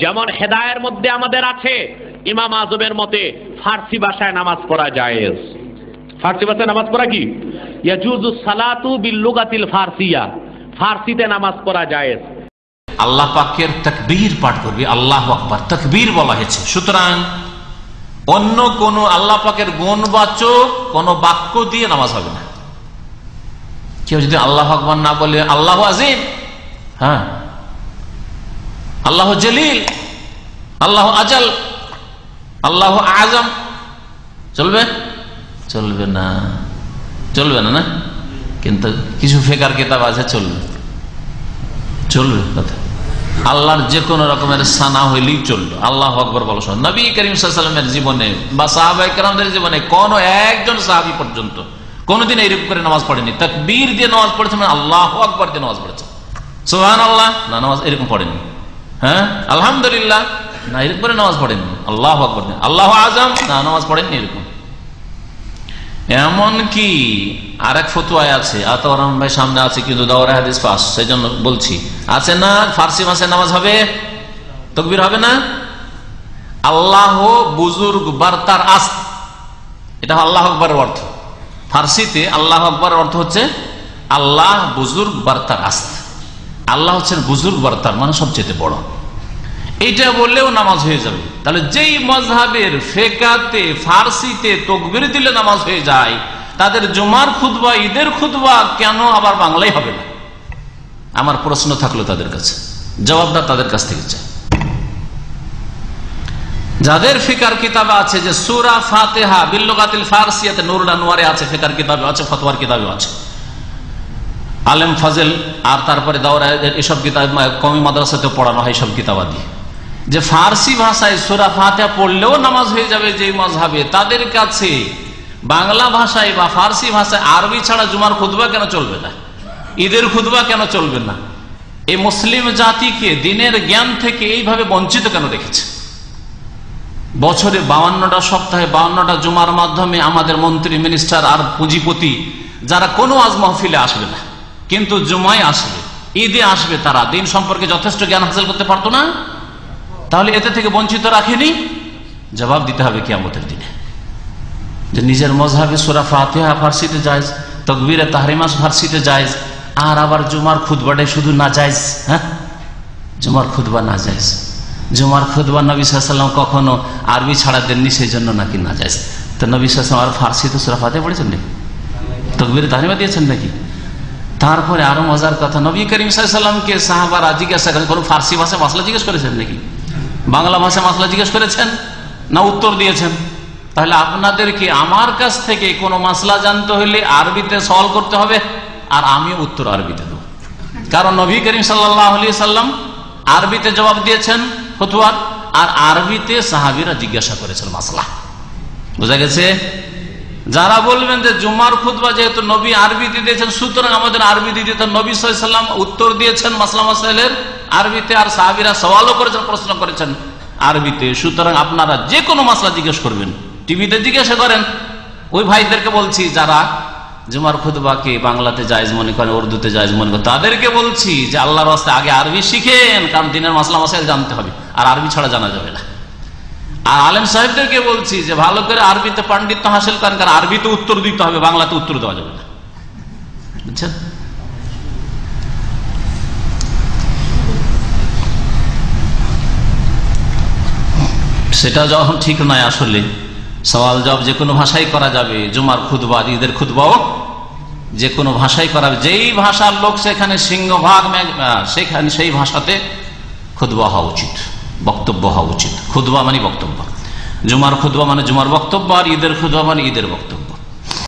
যেমন হেদায়ের মধ্যে আমাদের আছে ইমাম আজমের মতে ফার্সি ভাষায় নামাজ পড়া জায়েজ। ফার্সি ভাষায় নামাজ পড়া কি? ইয়াজুজু সালাতু বিল লুগাতিল ফারসিয়া, ফার্সিতে নামাজ পড়া জায়েজ। আল্লাহ পাকের তাকবীর পাঠ করবে, আল্লাহু আকবার, তাকবীর বলা হয়েছে। সুতরাং অন্য কোন আল্লাহ পাকের গুণবাচক কোন বাক্য দিয়ে নামাজ হবে না। কেউ যদি আল্লাহু আকবার না বলে আল্লাহু আজিম, হ্যাঁ, আল্লাহু জলিল, আল্লাহু আজাল, আল্লাহু আজম, চলবে? চলবে না, চলবে না। না, কিন্তু কিছু ফিকার কিতাব আছে চলবে, চলবে কথা। আল্লাহর যে কোনো রকমের সানা হইলেই চলবে। আল্লাহু আকবার বলা সহ নবী করিম সাল্লাল্লাহু আলাইহি ওয়াসাল্লামের জীবনে বা সাহাবায়ে কেরামদের জীবনে কোন একজন সাহাবী পর্যন্ত কোনদিন এইরকম করে নামাজ পড়েনি। তাকবীর দিয়ে নামাজ পড়েছে, মানে আল্লাহু আকবার দিয়ে নামাজ পড়েছে। সুবহানাল্লাহ না, নামাজ এরকম পড়েনি। হ্যাঁ, আলহামদুলিল্লাহ না, এরকম করে নামাজ পড়েনি। আল্লাহু আকবার, আল্লাহু আযম না, নামাজ পড়েননি এরকম। এমন কি আরেক ফতোয়া আছে, আতাউররহমান ভাই সামনে আছে কিন্তু দাওরা হাদিস পাস, সেজন্য বলছি, আছে না ফার্সি ভাষায় নামাজ হবে, তাকবীর হবে না। আল্লাহ বুজুর্গ বার্তার আস্ত, এটা আল্লাহু আকবারের অর্থ। ফার্সিতে আল্লাহু আকবারের অর্থ হচ্ছে আল্লাহ বুজুর্গ বার্তার আস্ত। আল্লাহ হচ্ছেন বুজুর্গ বার্তার, মানে সবচেয়ে বড়। এইটা বললেও নামাজ হয়ে যাবে। তাহলে যেই মাযহাবের ফিকাতে ফার্সিতে তাকবীর দিলে নামাজ হয়ে যায়, তাদের জুমার খুতবা, ঈদের খুতবা কেন আবার বাংলায় হবে না? আমার প্রশ্ন থাকলো তাদের কাছে, জবাবটা তাদের কাছ থেকে চাই। যাদের ফিকার কিতাবে আছে যে সূরা ফাতিহা বিল লুগাতিল ফারসিয়াতে, নুরুল আনওয়ারে আছে, ফিকার কিতাবে আছে, ফতোয়ার কিতাবে আছে, আলেম ফাজেল, আর তারপরে দাওরা, এসব কিতাব কওমি মাদ্রাসাতে পড়ানো হয় সব কিতাবাদি, যে ফার্সি ভাষায় সূরা ফাতিহা পড়লেও নামাজ হয়ে যাবে। যে মাযহাবে, তাদের কাছে বাংলা ভাষায় বা ফার্সি ভাষায় আরবি ছাড়া জুমার খুতবা কেন চলবে না, ঈদের খুতবা কেন চলবে না? এই মুসলিম জাতিকে দিনের জ্ঞান থেকে এইভাবে বঞ্চিত কেন রেখেছে? বছরে 52টা সপ্তাহে 52টা জুমার মাধ্যমে আমাদের মন্ত্রী, মিনিস্টার আর পুঁজিপতি যারা কোনো আজ মাহফিলে আসবে না, কিন্তু জুমায় আসবে, ঈদে আসবে, তারা দিন সম্পর্কে যথেষ্ট জ্ঞান হাসিল করতে পারতো না? তাহলে এতে থেকে বঞ্চিত রাখেনি? জবাব দিতে হবে কিয়ামতের দিনে, যে নিজের মাযহাবে সূরা ফাতিহা ফারসিতে জায়েজ, তাকবীরে তাহরিমা ফারসিতে জায়েজ, আর আবার জুমার খুতবাটাই শুধু না জায়েজ। হ্যাঁ, জুমার খুতবা না জায়েজ। জুমার খুতবা নবী সাল্লাল্লাহু আলাইহি ওয়াসাল্লাম কখনো আরবি ছাড়া দেননি, সেই জন্য নাকি না জায়েজ। তো নবী সাল্লাল্লাহু আলাইহি ওয়াসাল্লাম আর ফারসিতে সূরা ফাতিহা পড়েছেন নাকি? তাকবীরে তাহরিমা দিয়েছেন নাকি? তারপরে আরো মজার কথা, নবী করিম সাল্লাল্লাহু আলাইহি ওয়াসাল্লামকে সাহাবারা জিজ্ঞাসা করেন, কোন ফার্সি ভাষায় মাসলা জিজ্ঞেস করেছেন নাকি? বাংলা ভাষায় মাসলা জিজ্ঞেস করেছেন না? উত্তর দিয়েছেন। তাহলে আপনাদেরকে আমার কাছ থেকে কোনো মাসলা জানতে হলে আরবিতে সওয়াল করতে হবে, আর আমি উত্তর আরবিতে দেব। কারণ নবী করিম সাল্লাল্লাহু আলাইহি সাল্লাম আরবিতে জবাব দিয়েছেন ফতোয়ার, আর আরবিতে সাহাবীরা জিজ্ঞাসা করেছেন মাসলা। বোঝা গেছে? যারা বলবেন যে জুমার খুতবা যেহেতু নবী আরবিতে দিয়েছেন, সুতরাং আমাদের আরবি দিতে, তো নবী সাল্লাল্লাহু আলাইহি সাল্লাম উত্তর দিয়েছেন মাসলা মাসাইলের আরবিতে, আর সাহাবীরা সওয়ালও করেছেন, প্রশ্ন করেছেন আরবিতে, সুতরাং আপনারা যে কোনো মাসলা জিজ্ঞেস করবেন, টিভিতে জিজ্ঞাসা করেন। ওই ভাইদেরকে বলছি যারা জুমার খুতবাকে বাংলাতে জায়েজ মনে করেন, উর্দুতে জায়েজ মনে করেন, তাদেরকে বলছি যে আল্লাহর রাস্তে আগে আরবি শিখেন, কারণ দিনের মাসলা মাসাইল জানতে হবে, আর আরবি ছাড়া জানা যাবে না। আর আলেম সাহেবদেরকে বলছি যে ভালো করে আরবিতে পাণ্ডিত্য হাসিল করেন, কারণ আরবিতে উত্তর দিতে হবে, বাংলাতে উত্তর দেওয়া যাবে না। বুঝছেন? সেটা যখন ঠিক নয়, আসলে সওয়াল জবাব যে কোনো ভাষায় করা যাবে, জুমার খুতবা, ঈদের খুতবাও যে কোনো ভাষায় করা যাবে, যেই ভাষার লোক সেখানে সিংহভাগ, সেখানে সেই ভাষাতে খুতবা হওয়া উচিত, বক্তব্য হওয়া উচিত। খুতবা মানে বক্তব্য, জুমার খুতবা মানে জুমার বক্তব্য, আর ঈদের খুতবা মানে ঈদের বক্তব্য।